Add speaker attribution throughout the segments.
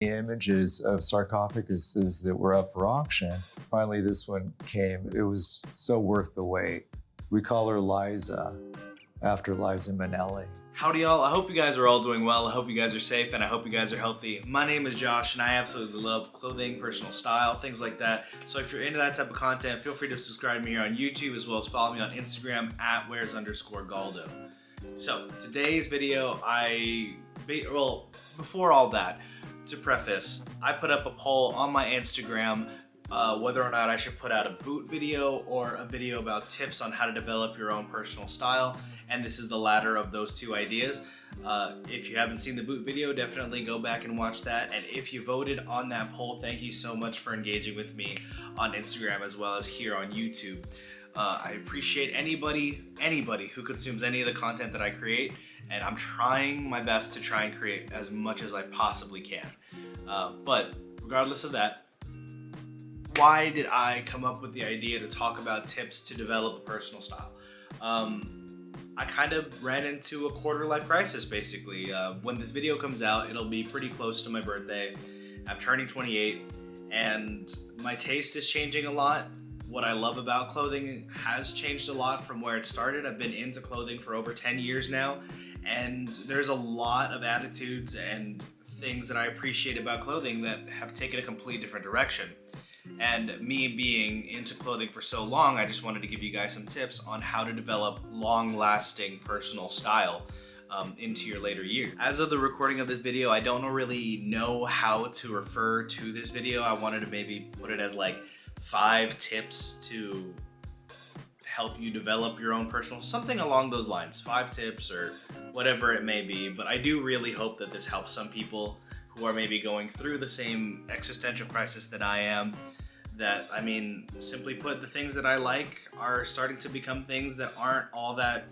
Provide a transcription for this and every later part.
Speaker 1: images of sarcophaguses that were up for auction. Finally, this one came. It was so worth the wait. We call her Liza, after Liza Minnelli.
Speaker 2: Howdy y'all, I hope you guys are all doing well, I hope you guys are safe, and I hope you guys are healthy. My name is Josh, and I absolutely love clothing, personal style, things like that. So if you're into that type of content, feel free to subscribe to me here on YouTube, as well as follow me on Instagram at where's_Galdo. So today's video, before all that, to preface, I put up a poll on my Instagram whether or not I should put out a boot video or a video about tips on how to develop your own personal style, and this is the latter of those two ideas. If you haven't seen the boot video, definitely go back and watch that, and if you voted on that poll, thank you so much for engaging with me on Instagram as well as here on YouTube. I appreciate anybody who consumes any of the content that I create, and I'm trying my best to try and create as much as I possibly can. But regardless of that, why did I come up with the idea to talk about tips to develop a personal style? I kind of ran into a quarter-life crisis, basically. When this video comes out, it'll be pretty close to my birthday. I'm turning 28, and my taste is changing a lot. What I love about clothing has changed a lot from where it started. I've been into clothing for over 10 years now, and there's a lot of attitudes and things that I appreciate about clothing that have taken a completely different direction. And me being into clothing for so long, I just wanted to give you guys some tips on how to develop long-lasting personal style into your later years. As of the recording of this video, I don't really know how to refer to this video. I wanted to maybe put it as like 5 tips to help you develop your own personal, something along those lines, 5 tips or whatever it may be. But I do really hope that this helps some people who are maybe going through the same existential crisis that I am. That, I mean, simply put, the things that I like are starting to become things that aren't all that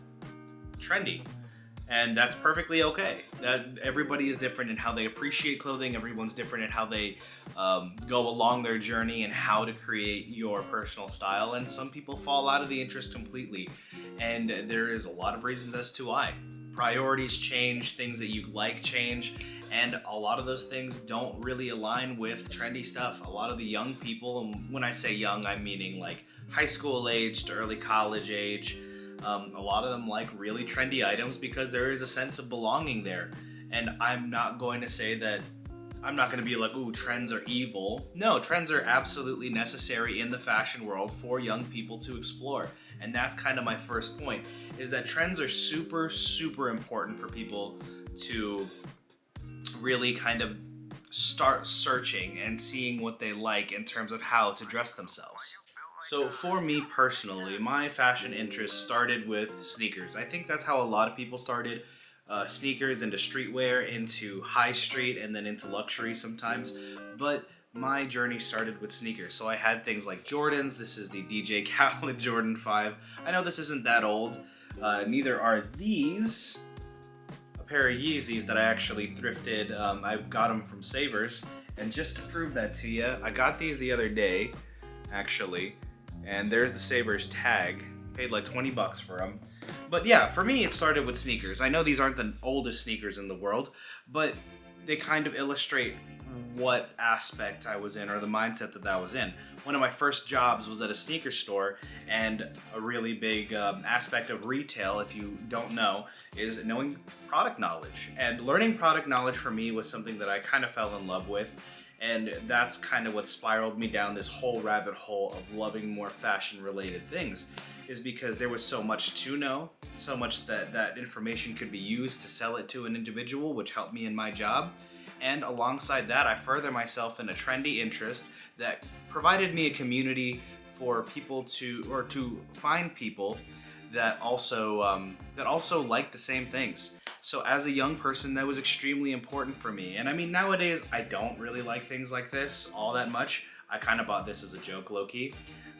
Speaker 2: trendy. And that's perfectly okay. That everybody is different in how they appreciate clothing. Everyone's different in how they go along their journey and how to create your personal style. And some people fall out of the interest completely. And there is a lot of reasons as to why. Priorities change, things that you like change, and a lot of those things don't really align with trendy stuff. A lot of the young people, and when I say young, I'm meaning like high school age to early college age, a lot of them like really trendy items because there is a sense of belonging there. And I'm not going to say that, I'm not going to be like, ooh, trends are evil. No, trends are absolutely necessary in the fashion world for young people to explore. And that's kind of my first point, is that trends are super, super important for people to really kind of start searching and seeing what they like in terms of how to dress themselves. So for me personally, my fashion interest started with sneakers. I think that's how a lot of people started. Sneakers into streetwear, into high street, and then into luxury sometimes. But my journey started with sneakers. So I had things like Jordans. This is the DJ Khaled Jordan 5. I know this isn't that old. Neither are these. A pair of Yeezys that I actually thrifted. I got them from Savers. And just to prove that to you, I got these the other day, actually. And there's the Savers tag. Paid like 20 bucks for them. But yeah, for me it started with sneakers. I know these aren't the oldest sneakers in the world, but they kind of illustrate what aspect I was in, or the mindset that I was in. One of my first jobs was at a sneaker store, and a really big aspect of retail, if you don't know, is knowing product knowledge. And learning product knowledge for me was something that I kind of fell in love with. And that's kind of what spiraled me down this whole rabbit hole of loving more fashion related things, is because there was so much to know, so much that information could be used to sell it to an individual, which helped me in my job. And alongside that, I further myself in a trendy interest that provided me a community for people to find people that also like the same things. So as a young person, that was extremely important for me. And I mean, nowadays, I don't really like things like this all that much. I kind of bought this as a joke, low-key.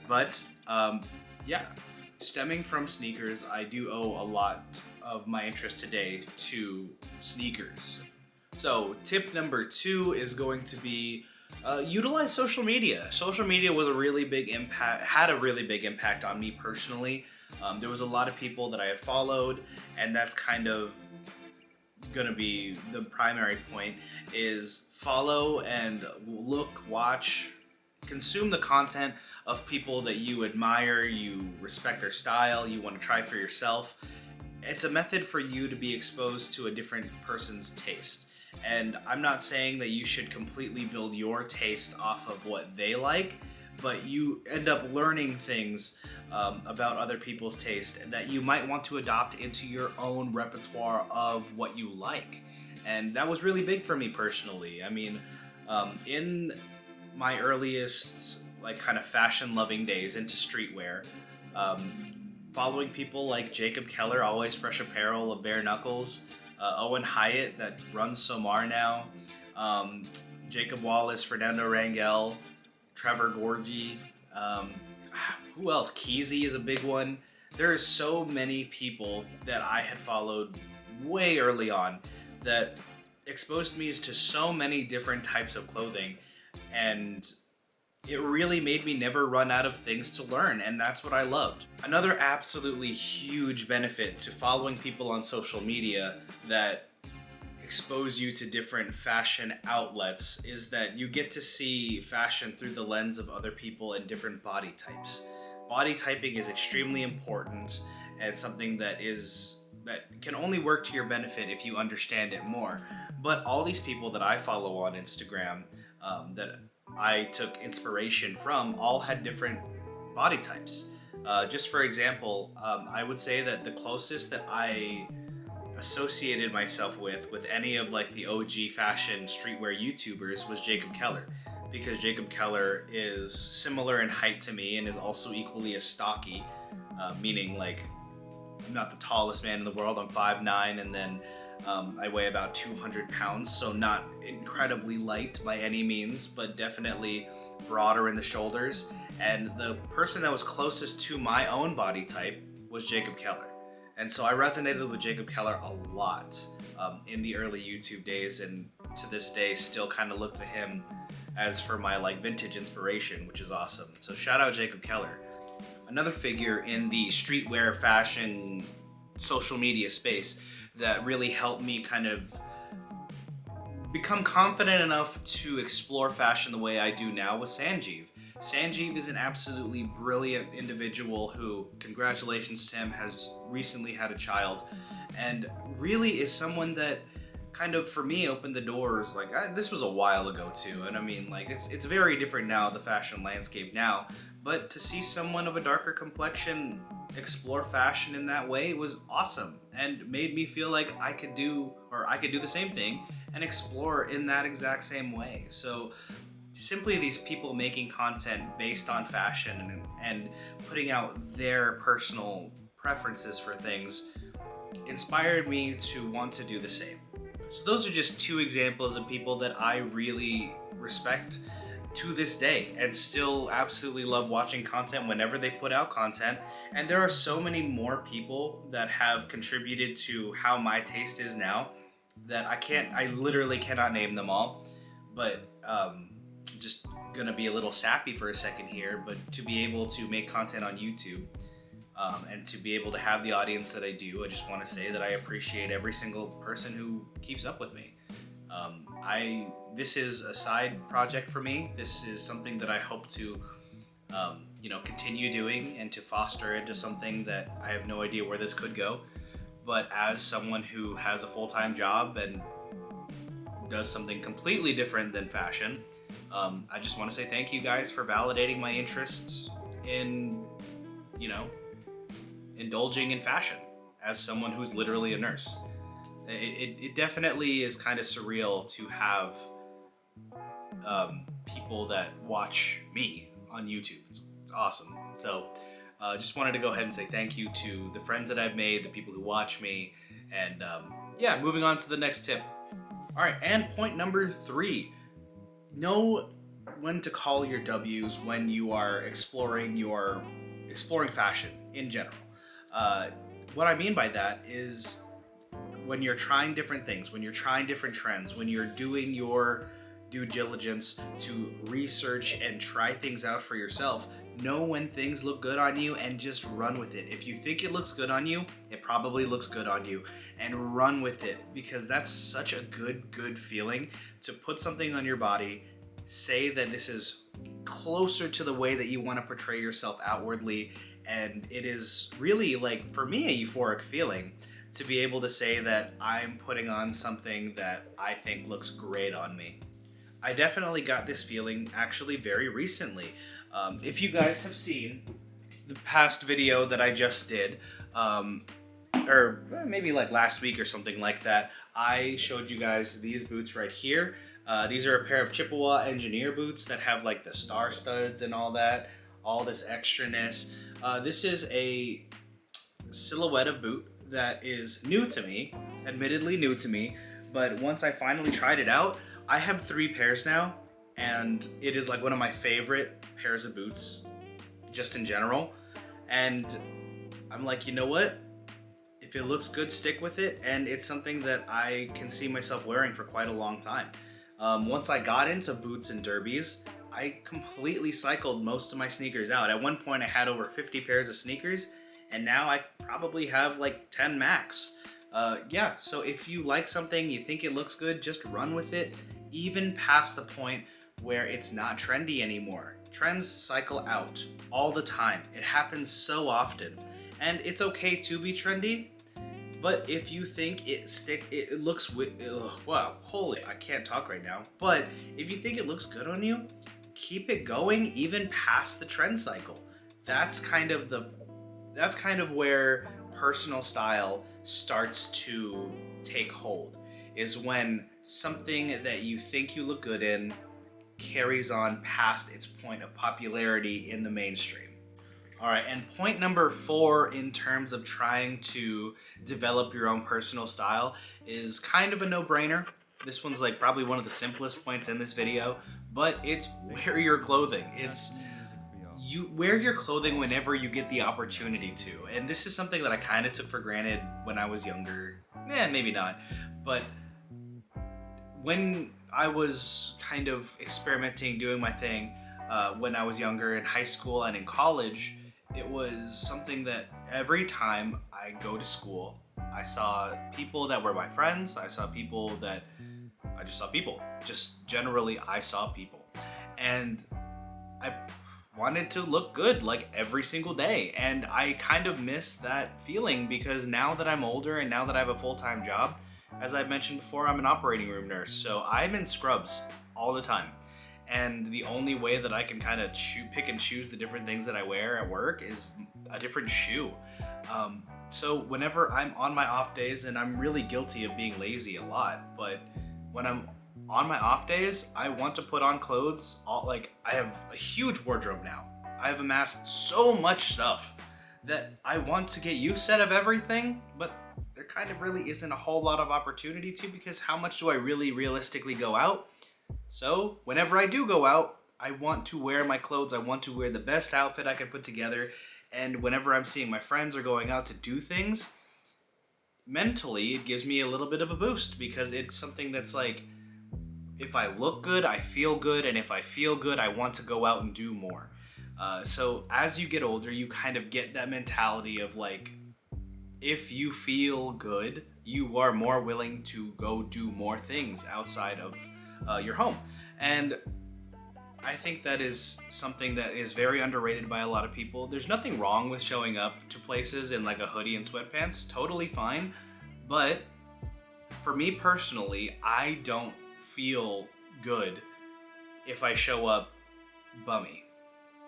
Speaker 2: But yeah, stemming from sneakers, I do owe a lot of my interest today to sneakers. So tip number 2 is going to be utilize social media. Social media was had a really big impact on me personally. There was a lot of people that I had followed, and that's kind of gonna be the primary point, is follow and look, watch, consume the content of people that you admire, you respect their style, you want to try for yourself. It's a method for you to be exposed to a different person's taste. And I'm not saying that you should completely build your taste off of what they like, but you end up learning things about other people's taste that you might want to adopt into your own repertoire of what you like. And that was really big for me personally. I mean, in my earliest like kind of fashion loving days into streetwear, following people like Jacob Keller, Always Fresh Apparel of Bare Knuckles, Owen Hyatt that runs Somar now, Jacob Wallace, Fernando Rangel, Trevor Gorgie, who else? Keezy is a big one. There are so many people that I had followed way early on that exposed me to so many different types of clothing, and it really made me never run out of things to learn, and that's what I loved. Another absolutely huge benefit to following people on social media that expose you to different fashion outlets is that you get to see fashion through the lens of other people and different body types. Body typing is extremely important, and something that can only work to your benefit if you understand it more. But all these people that I follow on Instagram that I took inspiration from all had different body types. Just for example, I would say that the closest that I associated myself with any of like the OG fashion streetwear YouTubers was Jacob Keller, because Jacob Keller is similar in height to me and is also equally as stocky, meaning like I'm not the tallest man in the world. I'm 5'9", and then I weigh about 200 pounds, so not incredibly light by any means, but definitely broader in the shoulders. And the person that was closest to my own body type was Jacob Keller. And so I resonated with Jacob Keller a lot in the early YouTube days, and to this day still kind of look to him as for my like vintage inspiration, which is awesome. So shout out Jacob Keller. Another figure in the streetwear fashion social media space that really helped me kind of become confident enough to explore fashion the way I do now was Sanjeev. Sanjeev is an absolutely brilliant individual who, congratulations to him, has recently had a child, and really is someone that kind of, for me, opened the doors. Like, this was a while ago too, and I mean, like, it's very different now, the fashion landscape now, but to see someone of a darker complexion explore fashion in that way was awesome, and made me feel like I could do the same thing and explore in that exact same way. So simply these people making content based on fashion and putting out their personal preferences for things inspired me to want to do the same. So those are just two examples of people that I really respect to this day and still absolutely love watching content whenever they put out content. And there are so many more people that have contributed to how my taste is now that I literally cannot name them all, but just gonna be a little sappy for a second here, but to be able to make content on YouTube and to be able to have the audience that I do, I just want to say that I appreciate every single person who keeps up with me. This is a side project for me. This is something that I hope to continue doing and to foster into something that I have no idea where this could go. But as someone who has a full-time job and does something completely different than fashion, I just want to say thank you guys for validating my interests in, indulging in fashion as someone who's literally a nurse. It definitely is kind of surreal to have people that watch me on YouTube. It's awesome. So just wanted to go ahead and say thank you to the friends that I've made, the people who watch me, and moving on to the next tip. All right, and point number 3. Know when to call your W's when you are exploring fashion in general. What I mean by that is when you're trying different things, when you're trying different trends, when you're doing your due diligence to research and try things out for yourself, Know when things look good on you and just run with it. If you think it looks good on you, it probably looks good on you, and run with it, because that's such a good feeling to put something on your body, say that this is closer to the way that you want to portray yourself outwardly, and it is really, like, for me, a euphoric feeling to be able to say that I'm putting on something that I think looks great on me. I definitely got this feeling actually very recently. If you guys have seen the past video that I just did, or maybe like last week or something like that, I showed you guys these boots right here. These are a pair of Chippewa engineer boots that have like the star studs and all that, all this extraness. This is a silhouette of boot that is new to me, admittedly new to me, but once I finally tried it out, I have 3 pairs now, and it is like one of my favorite pairs of boots just in general. And I'm like, you know what? If it looks good, stick with it, and it's something that I can see myself wearing for quite a long time. Once I got into boots and derbies, I completely cycled most of my sneakers out. At one point I had over 50 pairs of sneakers, and now I probably have like 10 max. Yeah, so if you like something, you think it looks good, just run with it, even past the point where it's not trendy anymore. Trends cycle out all the time. It happens so often. And it's okay to be trendy, but if you think it looks, wow, holy, I can't talk right now. But if you think it looks good on you, keep it going even past the trend cycle. That's kind of where personal style starts to take hold, is when something that you think you look good in carries on past its point of popularity in the mainstream. All right, and point number 4 in terms of trying to develop your own personal style is kind of a no-brainer. This one's like probably one of the simplest points in this video, but it's wear your clothing. You wear your clothing whenever you get the opportunity to. And this is something that I kind of took for granted when I was younger. Maybe not. But when I was kind of experimenting, doing my thing, when I was younger in high school and in college, it was something that every time I go to school, I saw people that were my friends. I just saw people. Just generally, I saw people. And I wanted to look good like every single day. And I kind of miss that feeling, because now that I'm older and now that I have a full-time job, as I mentioned before, I'm an operating room nurse. So I'm in scrubs all the time. And the only way that I can kind of pick and choose the different things that I wear at work is a different shoe. So whenever I'm on my off days, and I'm really guilty of being lazy a lot, but when I'm on my off days, I want to put on clothes. I have a huge wardrobe now. I have amassed so much stuff that I want to get use out of everything, but there kind of really isn't a whole lot of opportunity to, because how much do I really realistically go out? So whenever I do go out, I want to wear my clothes. I want to wear the best outfit I can put together. And whenever I'm seeing my friends or going out to do things, mentally it gives me a little bit of a boost, because it's something that's like, if I look good, I feel good, and if I feel good, I want to go out and do more. So as you get older, you kind of get that mentality of like, if you feel good, you are more willing to go do more things outside of your home. And I think that is something that is very underrated by a lot of people. There's nothing wrong with showing up to places in like a hoodie and sweatpants, totally fine. But for me personally, I don't feel good if I show up bummy.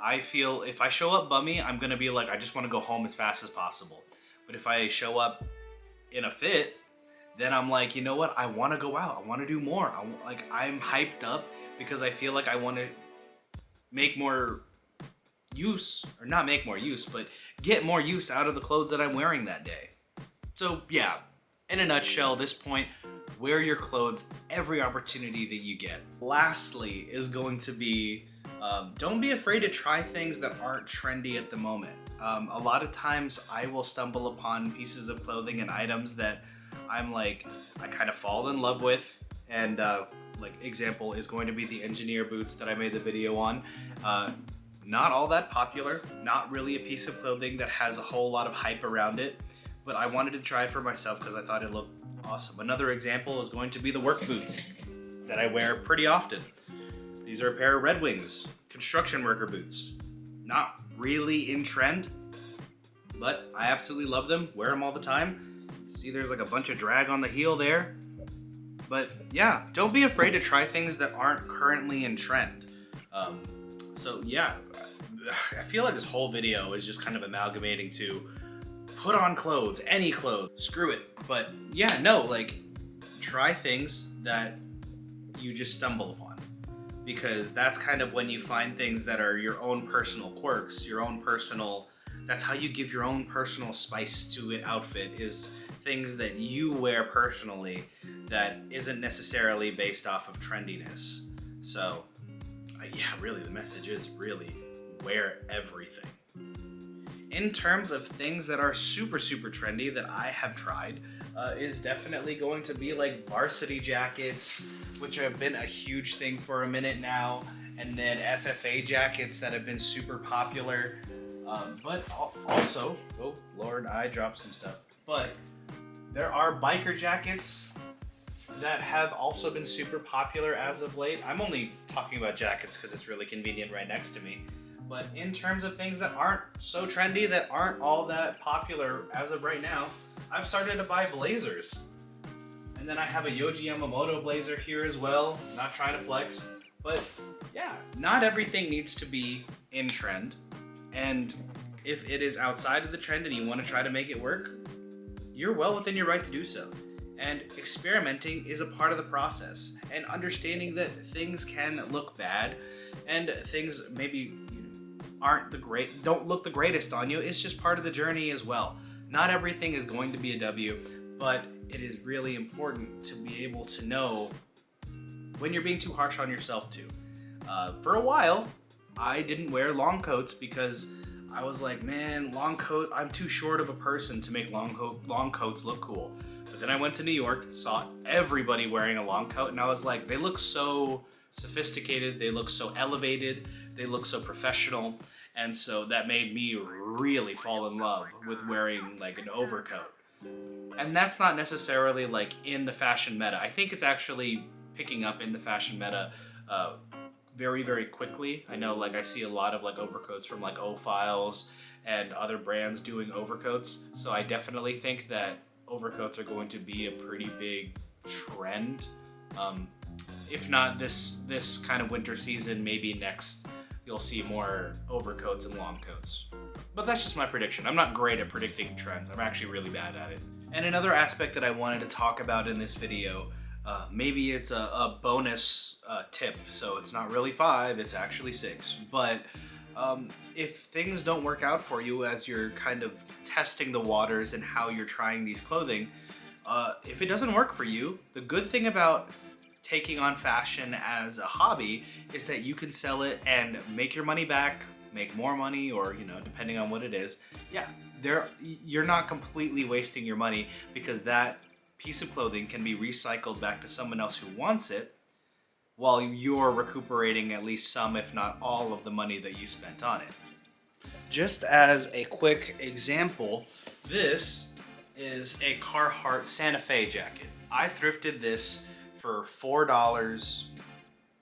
Speaker 2: I feel if I show up bummy, I'm gonna be like, I just want to go home as fast as possible. But if I show up in a fit, then I'm like, you know what? I want to go out. I want to do more. I'm hyped up because I feel like I want to make more use, or not make more use, but get more use out of the clothes that I'm wearing that day. So yeah, in a nutshell, this point, wear your clothes every opportunity that you get. Lastly is going to be, don't be afraid to try things that aren't trendy at the moment. A lot of times I will stumble upon pieces of clothing and items that I'm like, I kind of fall in love with, and like example is going to be the engineer boots that I made the video on. not all that popular, not really a piece of clothing that has a whole lot of hype around it, but I wanted to try it for myself because I thought it looked awesome. Another example is going to be the work boots that I wear pretty often. These are a pair of Red Wings construction worker boots. Not really in trend, but I absolutely love them, wear them all the time. See, there's like a bunch of drag on the heel there. But yeah, don't be afraid to try things that aren't currently in trend. So yeah, I feel like this whole video is just kind of amalgamating to put on clothes, any clothes, screw it. But yeah, no, like try things that you just stumble upon, because that's kind of when you find things that are your own personal quirks, your own personal, that's how you give your own personal spice to an outfit, is things that you wear personally that isn't necessarily based off of trendiness. So yeah, really the message is really wear everything. In terms of things that are super trendy that I have tried, is definitely going to be like varsity jackets, which have been a huge thing for a minute now, and then FFA jackets that have been super popular. But also, oh Lord, I dropped some stuff. But there are biker jackets that have also been super popular as of late. I'm only talking about jackets because it's really convenient right next to me. But in terms of things that aren't so trendy, that aren't all that popular as of right now, I've started to buy blazers. And then I have a Yohji Yamamoto blazer here as well, not trying to flex. But yeah, not everything needs to be in trend. And if it is outside of the trend and you want to try to make it work, you're well within your right to do so. And experimenting is a part of the process, and understanding that things can look bad and things maybe don't look the greatest on you is just part of the journey as well. Not everything is going to be a W, but it is really important to be able to know when you're being too harsh on yourself too. For a while, I didn't wear long coats because I was like, man, long coat, I'm too short of a person to make long coats look cool. But then I went to New York, saw everybody wearing a long coat, and I was like, they look so sophisticated, they look so elevated, they look so professional. And so that made me really fall in love with wearing like an overcoat. And that's not necessarily like in the fashion meta. I think it's actually picking up in the fashion meta very quickly. I know like I see a lot of like overcoats from like O-Files and other brands doing overcoats. So I definitely think that overcoats are going to be a pretty big trend. If not this kind of winter season, maybe next you'll see more overcoats and long coats. But that's just my prediction. I'm not great at predicting trends. I'm actually really bad at it. And another aspect that I wanted to talk about in this video, maybe it's a bonus tip, so it's not really 5, it's actually 6. But if things don't work out for you as you're kind of testing the waters and how you're trying these clothing, if it doesn't work for you, the good thing about taking on fashion as a hobby is that you can sell it and make your money back, make more money, or depending on what it is. Yeah, you're not completely wasting your money, because that piece of clothing can be recycled back to someone else who wants it, while you're recuperating at least some, if not all, of the money that you spent on it. Just as a quick example, this is a Carhartt Santa Fe jacket. I thrifted this for $4,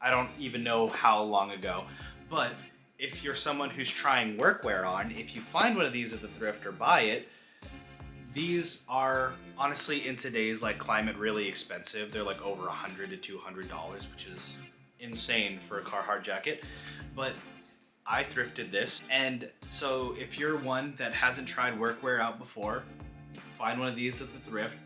Speaker 2: I don't even know how long ago, but if you're someone who's trying workwear on, if you find one of these at the thrift or buy it, these are honestly in today's like climate really expensive. They're like over $100 to $200, which is insane for a Carhartt jacket. But I thrifted this, and so if you're one that hasn't tried workwear out before, find one of these at the thrift.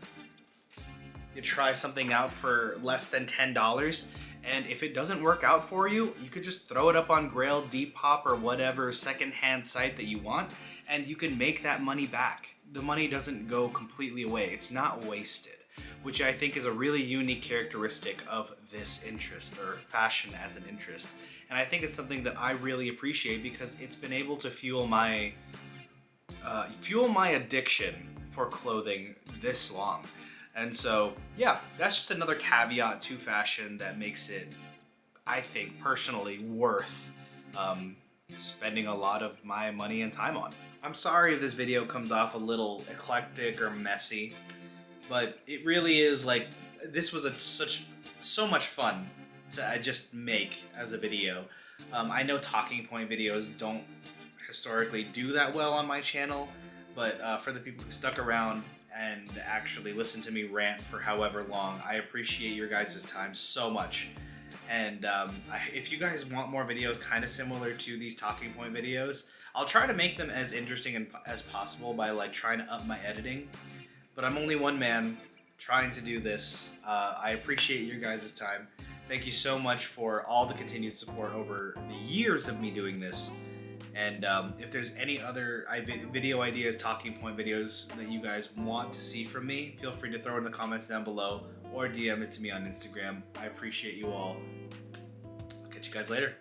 Speaker 2: You try something out for less than $10, and if it doesn't work out for you, you could just throw it up on Grail, Depop, or whatever secondhand site that you want, and you can make that money back. The money doesn't go completely away. It's not wasted, which I think is a really unique characteristic of this interest, or fashion as an interest. And I think it's something that I really appreciate because it's been able to fuel my addiction for clothing this long. And so, yeah, that's just another caveat to fashion that makes it, I think, personally worth spending a lot of my money and time on. I'm sorry if this video comes off a little eclectic or messy, but it really is like, this was so much fun to just make as a video. I know talking point videos don't historically do that well on my channel, but for the people who stuck around and actually listened to me rant for however long, I appreciate your guys' time so much. And if you guys want more videos kind of similar to these talking point videos, I'll try to make them as interesting as possible by like trying to up my editing. But I'm only one man trying to do this. I appreciate your guys' time. Thank you so much for all the continued support over the years of me doing this. And if there's any other video ideas, talking point videos that you guys want to see from me, feel free to throw it in the comments down below or DM it to me on Instagram. I appreciate you all. I'll catch you guys later.